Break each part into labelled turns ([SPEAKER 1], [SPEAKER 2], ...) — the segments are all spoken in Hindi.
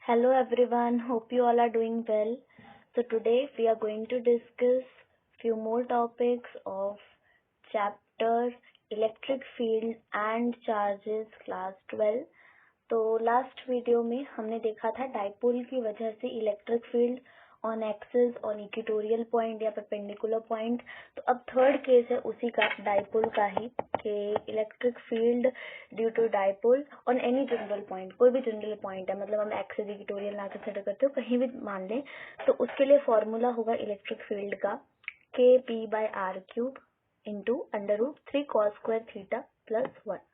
[SPEAKER 1] Hello everyone, hope you all are doing well. So today we are going to discuss few more topics of chapter electric field and charges class 12. तो लास्ट वीडियो में हमने देखा था डाइपोल की वजह से electric field on axis on equatorial point या परपेंडिकुलर पॉइंट। तो अब थर्ड केस है उसी का, डाइपोल का ही, कि electric field due to dipole on any general point, कोई भी जनरल पॉइंट है, मतलब हम एक्सिस इक्वेटोरियल ना कंसिडर करते हो, कहीं भी मान लें, तो उसके लिए फॉर्मूला होगा इलेक्ट्रिक फील्ड का kp/r³ into √3 cos square theta plus 1।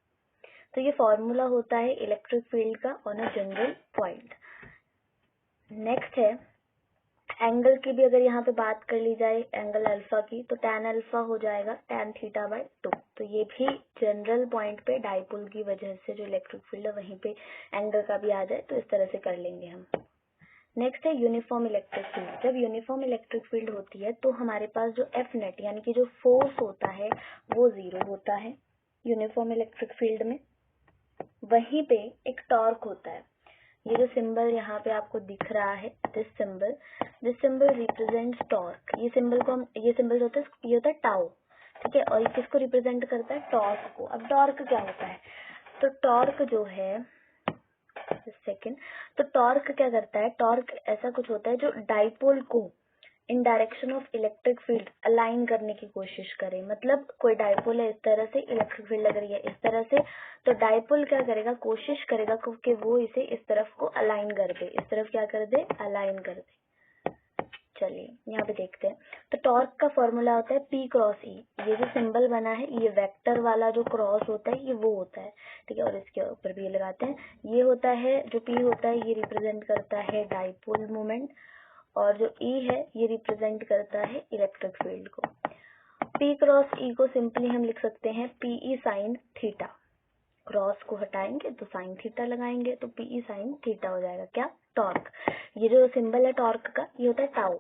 [SPEAKER 1] तो ये फॉर्मूला होता है इलेक्ट्रिक फील्ड का on a general point. Next है एंगल की भी, अगर यहाँ पे बात कर ली जाए एंगल अल्फा की, तो tan अल्फा हो जाएगा tan θ/2। तो ये भी जनरल पॉइंट पे डाइपोल की वजह से जो इलेक्ट्रिक फील्ड है वहीं पे एंगल का भी आ जाए तो इस तरह से कर लेंगे हम। नेक्स्ट है यूनिफॉर्म इलेक्ट्रिक फील्ड। जब यूनिफॉर्म इलेक्ट्रिक फील्ड होती है तो हमारे पास जो एफ नेट यानी कि जो फोर्स होता है वो 0 होता है यूनिफॉर्म इलेक्ट्रिक फील्ड में। वहीं पे एक टॉर्क होता है, ये जो सिंबल यहाँ पे आपको दिख रहा है, दिस सिंबल रिप्रेजेंट्स टॉर्क। ये सिंबल होता है, ये होता है टाउ, ठीक है, और ये किसको रिप्रेजेंट करता है? टॉर्क को। अब टॉर्क क्या होता है? तो टॉर्क जो है तो टॉर्क क्या करता है? टॉर्क ऐसा कुछ होता है जो डाइपोल को इन direction of electric field align करने की कोशिश करे। मतलब कोई डाइपोल है इस तरह से, इलेक्ट्रिक फील्ड लग रही है इस तरह से, तो डाइपोल क्या करेगा? कोशिश करेगा कि वो इसे इस तरफ को अलाइन कर दे, इस तरफ क्या कर दे? अलाइन कर दे। चलिए यहाँ पे देखते हैं। तो टॉर्क का फॉर्मूला होता है P×E। ये जो सिंबल बना है, ये वेक्टर वाला जो क्रॉस होता है, ये वो होता है, ठीक है, और इसके ऊपर भी ये लगाते हैं। ये होता है जो P होता है, ये रिप्रेजेंट करता है डाइपोल मोमेंट, और जो E है ये रिप्रेजेंट करता है इलेक्ट्रिक फील्ड को। P×E को सिंपली हम लिख सकते हैं PE sin थीटा। क्रॉस को हटाएंगे तो साइन थीटा लगाएंगे तो PE sin थीटा हो जाएगा। क्या? टॉर्क। ये जो सिंबल है टॉर्क का, ये होता है टाउ।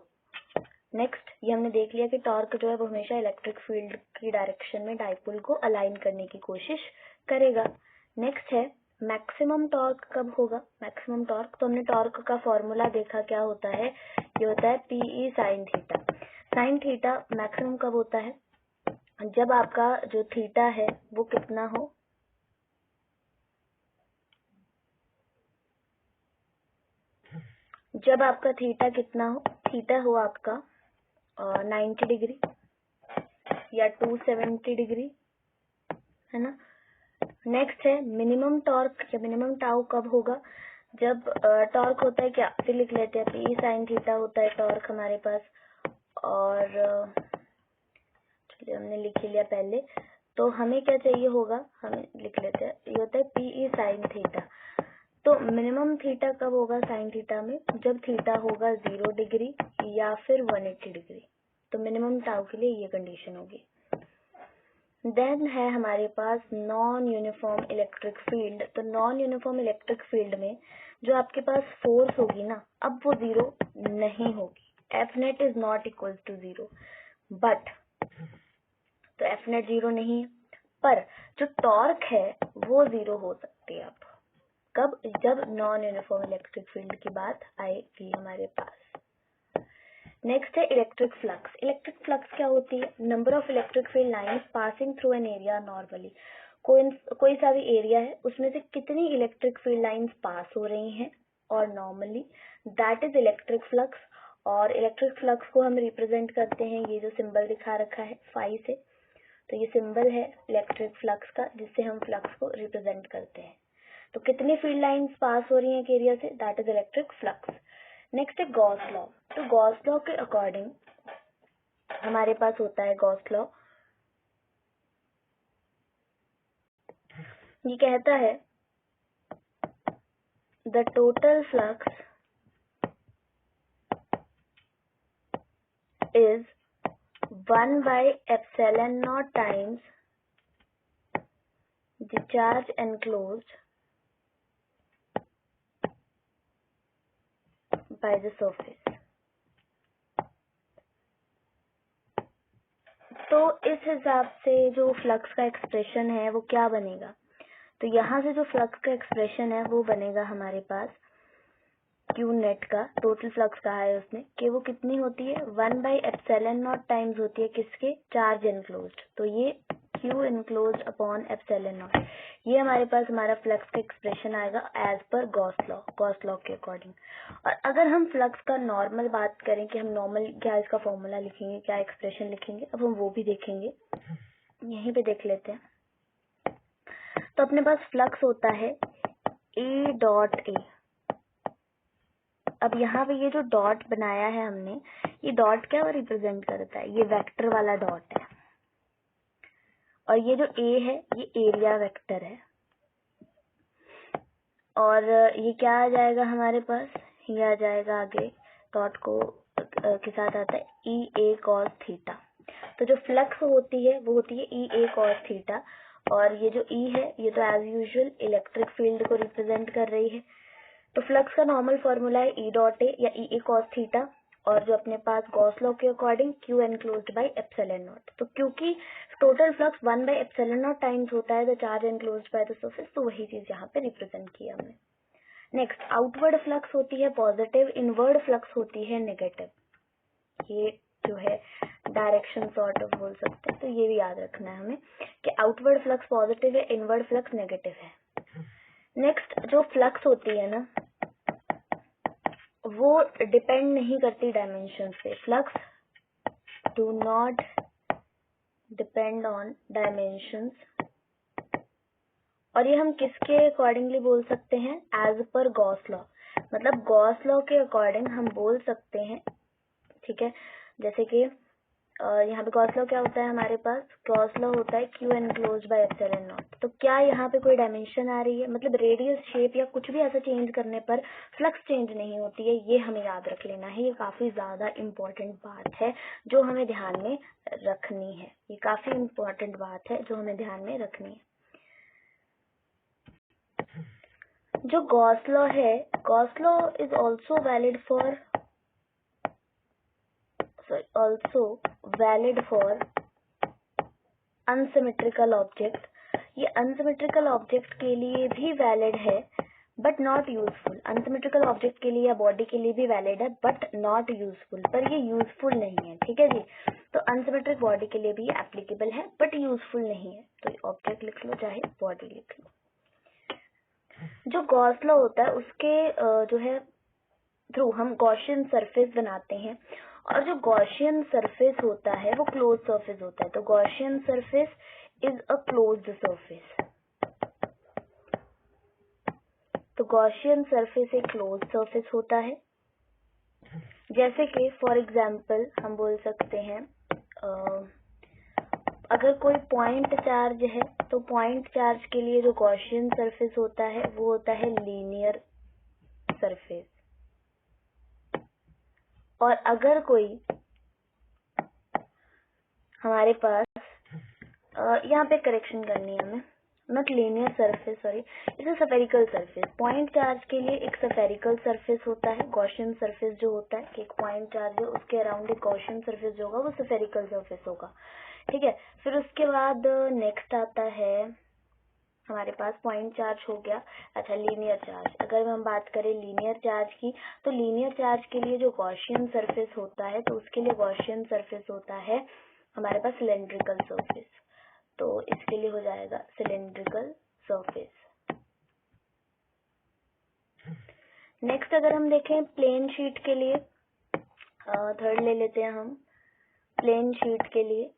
[SPEAKER 1] नेक्स्ट, ये हमने देख लिया कि टॉर्क जो है वो हमेशा इलेक्ट्रिक फील्ड की डायरेक्शन में डाइपोल को अलाइन करने की कोशिश करेगा। नेक्स्ट है मैक्सिमम टॉर्क कब होगा? मैक्सिमम टॉर्क, तो हमने टॉर्क का फॉर्मूला देखा, क्या होता है? ये होता है PE sin theta. Sine theta maximum कब होता है? जब आपका जो थीटा है वो कितना हो? जब आपका थीटा कितना हो? थीटा हो आपका 90 डिग्री या 270 डिग्री, है ना। नेक्स्ट है मिनिमम टॉर्क या मिनिमम टाउ कब होगा? जब टॉर्क होता है, क्या फिर लिख लेते हैं, PE sin थीटा होता है टॉर्क हमारे पास, और चलिए हमने लिख लिया पहले, तो हमें क्या चाहिए होगा, हमें लिख लेते हैं, ये होता है PE sin थीटा। तो मिनिमम थीटा कब होगा साइन थीटा में? जब थीटा होगा 0 डिग्री या फिर 180 डिग्री। तो मिनिमम टाउ के लिए ये कंडीशन होगी। देन है हमारे पास नॉन यूनिफॉर्म इलेक्ट्रिक फील्ड। तो नॉन यूनिफॉर्म इलेक्ट्रिक फील्ड में जो आपके पास फोर्स होगी ना, अब वो 0 नहीं होगी। F net is not equal to 0, but तो एफ नेट 0 नहीं है, पर जो टॉर्क है वो 0 हो सकती है। अब कब? जब नॉन यूनिफॉर्म इलेक्ट्रिक फील्ड की बात आएगी हमारे पास। नेक्स्ट है इलेक्ट्रिक फ्लक्स। इलेक्ट्रिक फ्लक्स क्या होती है? Number of electric field lines passing through an area normally. कोई सा भी एरिया है उसमें से कितनी इलेक्ट्रिक फील्ड लाइंस पास हो रही हैं और normally, that is electric flux. और इलेक्ट्रिक फ्लक्स को हम रिप्रेजेंट करते हैं, ये जो सिंबल दिखा रखा है फाई से, तो ये सिंबल है इलेक्ट्रिक फ्लक्स का जिससे हम फ्लक्स को रिप्रेजेंट करते हैं। तो कितनी फील्ड लाइंस पास हो रही हैं एक एरिया से, that is electric flux. Next है गॉस लॉ। तो गॉस लॉ के अकॉर्डिंग हमारे पास होता है गॉस लॉ, ये कहता है the total flux is 1/ε0 times the charge enclosed by the surface. तो इस हिसाब से जो फ्लक्स का एक्सप्रेशन है वो क्या बनेगा? तो यहाँ से जो फ्लक्स का एक्सप्रेशन है वो बनेगा हमारे पास क्यू नेट का टोटल फ्लक्स कहा है उसने कि वो कितनी होती है 1/ε0 टाइम्स होती है किसके, चार्ज एनक्लोज्ड। तो ये क्यू एनक्लोज्ड अपॉन ε0, ये हमारे पास हमारा फ्लक्स का एक्सप्रेशन आएगा एज पर गॉस लॉ के अकॉर्डिंग। और अगर हम फ्लक्स का नॉर्मल बात करें कि हम नॉर्मल क्या इसका फॉर्मूला लिखेंगे, क्या एक्सप्रेशन लिखेंगे, अब हम वो भी देखेंगे, यहीं पे देख लेते हैं। तो अपने पास फ्लक्स होता है ए डॉट ए। अब यहाँ पे ये जो डॉट बनाया है हमने, ये डॉट क्या रिप्रेजेंट करता है, ये वेक्टर वाला डॉट है, और ये जो ए है ये एरिया वेक्टर है। और ये क्या आ जाएगा हमारे पास, ये आ जाएगा आगे डॉट को के साथ आता है ई ए कॉस थीटा। तो जो फ्लक्स होती है वो होती है ई ए कॉस थीटा, और ये जो ई है ये तो एज यूजुअल इलेक्ट्रिक फील्ड को रिप्रेजेंट कर रही है। तो फ्लक्स का नॉर्मल फॉर्मूला है ई डॉट ए या ई ए कॉस थीटा, और जो अपने पास गॉस लॉ के according Q enclosed by epsilon not. तो क्योंकि टोटल फ्लक्स 1/ε0 टाइम्स होता है the charge enclosed by the surface, तो वही चीज यहाँ पे रिप्रेजेंट किया हमने। नेक्स्ट आउटवर्ड फ्लक्स होती है पॉजिटिव, इनवर्ड फ्लक्स होती है नेगेटिव। ये जो है डायरेक्शन सॉर्ट ऑफ बोल सकते हैं, तो ये भी याद रखना है हमें कि आउटवर्ड फ्लक्स पॉजिटिव है, इनवर्ड फ्लक्स नेगेटिव है। नेक्स्ट जो फ्लक्स होती है ना, वो डिपेंड नहीं करती डायमेंशन पे। Flux do not depend on dimensions, और ये हम किसके अकॉर्डिंगली बोल सकते हैं, एज पर गॉस लॉ। मतलब गॉस लॉ के अकॉर्डिंग हम बोल सकते हैं, ठीक है। जैसे कि यहाँ पे गॉस लॉ क्या होता है हमारे पास, गॉस लॉ होता है Q enclosed by epsilon not. तो क्या यहाँ पे कोई डायमेंशन आ रही है, मतलब रेडियस, शेप या कुछ भी ऐसा चेंज करने पर फ्लक्स चेंज नहीं होती है, ये हमें याद रख लेना है। ये काफी ज्यादा इम्पोर्टेंट बात है जो हमें ध्यान में रखनी है, ये काफी इम्पोर्टेंट बात है जो हमें ध्यान में रखनी है। जो गॉस लॉ है, Gauss law is also valid for unsymmetrical object. ये अनसिमेट्रिकल ऑब्जेक्ट के लिए भी वैलिड है but not useful. Unsymmetrical object के लिए या बॉडी के लिए भी वैलिड है बट नॉट यूजफुल, पर ये यूजफुल नहीं है, ठीक है जी। तो अनसिमेट्रिक बॉडी के लिए भी एप्लीकेबल है बट यूजफुल नहीं है, तो ऑब्जेक्ट लिख लो चाहे बॉडी लिख लो। जो गॉस लॉ होता है उसके जो है थ्रू हम गॉसियन सरफेस बनाते हैं, और जो गॉसियन सरफेस होता है वो क्लोज सरफेस होता है। तो Gaussian surface is a closed surface. तो गॉसियन सरफेस एक क्लोज सरफेस होता है। जैसे कि फॉर एग्जांपल हम बोल सकते हैं अगर कोई पॉइंट चार्ज है तो पॉइंट चार्ज के लिए जो गॉसियन सरफेस होता है वो होता है लीनियर सरफेस। और अगर कोई हमारे पास यहाँ पे करेक्शन करनी है हमें, नॉट लीनियर सरफेस, सॉरी, इसे स्फेरिकल सरफेस। पॉइंट चार्ज के लिए एक स्फेरिकल सरफेस होता है, गॉसियन सरफेस जो होता है कि एक पॉइंट चार्ज है उसके अराउंड एक गॉसियन सरफेस जो होगा वो स्फेरिकल सरफेस होगा, ठीक है। फिर उसके बाद नेक्स्ट आता है हमारे पास पॉइंट चार्ज हो गया। अच्छा, लीनियर चार्ज, अगर हम बात करें लीनियर चार्ज की, तो लीनियर चार्ज के लिए जो गॉसियन सरफेस होता है तो उसके लिए गॉसियन सरफेस होता है हमारे पास सिलेंड्रिकल सरफेस। तो इसके लिए हो जाएगा सिलेंड्रिकल सरफेस। नेक्स्ट अगर हम देखें प्लेन शीट के लिए, थर्ड ले लेते हैं हम। प्लेन शीट के लिए,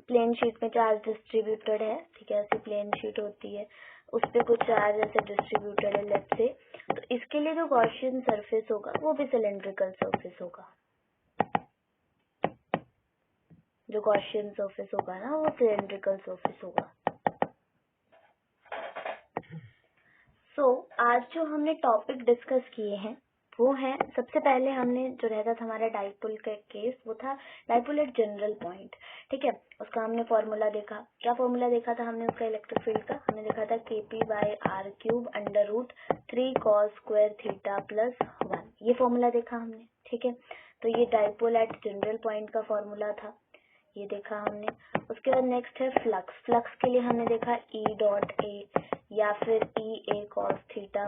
[SPEAKER 1] प्लेन शीट में चार्ज डिस्ट्रीब्यूटेड है, ठीक है, ऐसी प्लेन शीट होती है, उस पे कुछ चार्ज ऐसे डिस्ट्रीब्यूटेड है लेफ्ट से। तो इसके लिए जो गॉसियन सरफेस होगा वो भी सिलेंड्रिकल सरफेस होगा। जो गॉसियन सरफेस होगा ना वो सिलेंड्रिकल सरफेस होगा। आज जो हमने टॉपिक डिस्कस किए हैं वो है, सबसे पहले हमने जो रहता था हमारा डाइपोल का केस, वो था डाइपोल एट जनरल पॉइंट, ठीक है। उसका हमने फॉर्मूला देखा। क्या फॉर्मूला देखा था हमने उसका इलेक्ट्रिक फील्ड का? हमने देखा था kp/r³ √3 cos स्क्वायर थीटा +1, ये फॉर्मूला देखा हमने, ठीक है। तो ये डाइपोल एट जनरल पॉइंट का फॉर्मूला था, ये देखा हमने। उसके बाद नेक्स्ट है फ्लक्स। फ्लक्स के लिए हमने देखा E.A या फिर E A cos थीटा,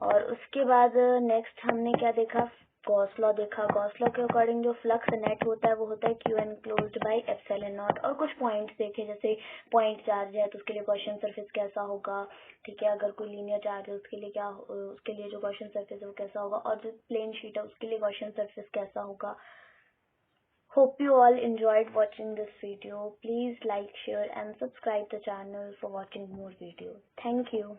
[SPEAKER 1] और उसके बाद नेक्स्ट हमने क्या देखा, गॉस लॉ देखा। गॉस लॉ के अकॉर्डिंग जो फ्लक्स नेट होता है वो होता है Q enclosed by epsilon not. और कुछ पॉइंट्स देखे, जैसे पॉइंट चार्ज है तो उसके लिए गॉसियन सरफेस कैसा होगा, ठीक है। अगर कोई लीनियर चार्ज है उसके लिए क्या, उसके लिए जो गॉसियन सरफेस है वो कैसा होगा, और जो प्लेन शीट है उसके लिए गॉसियन सरफेस कैसा होगा। Hope you all enjoyed watching this video. Please like, share and subscribe the channel for watching more videos. Thank you.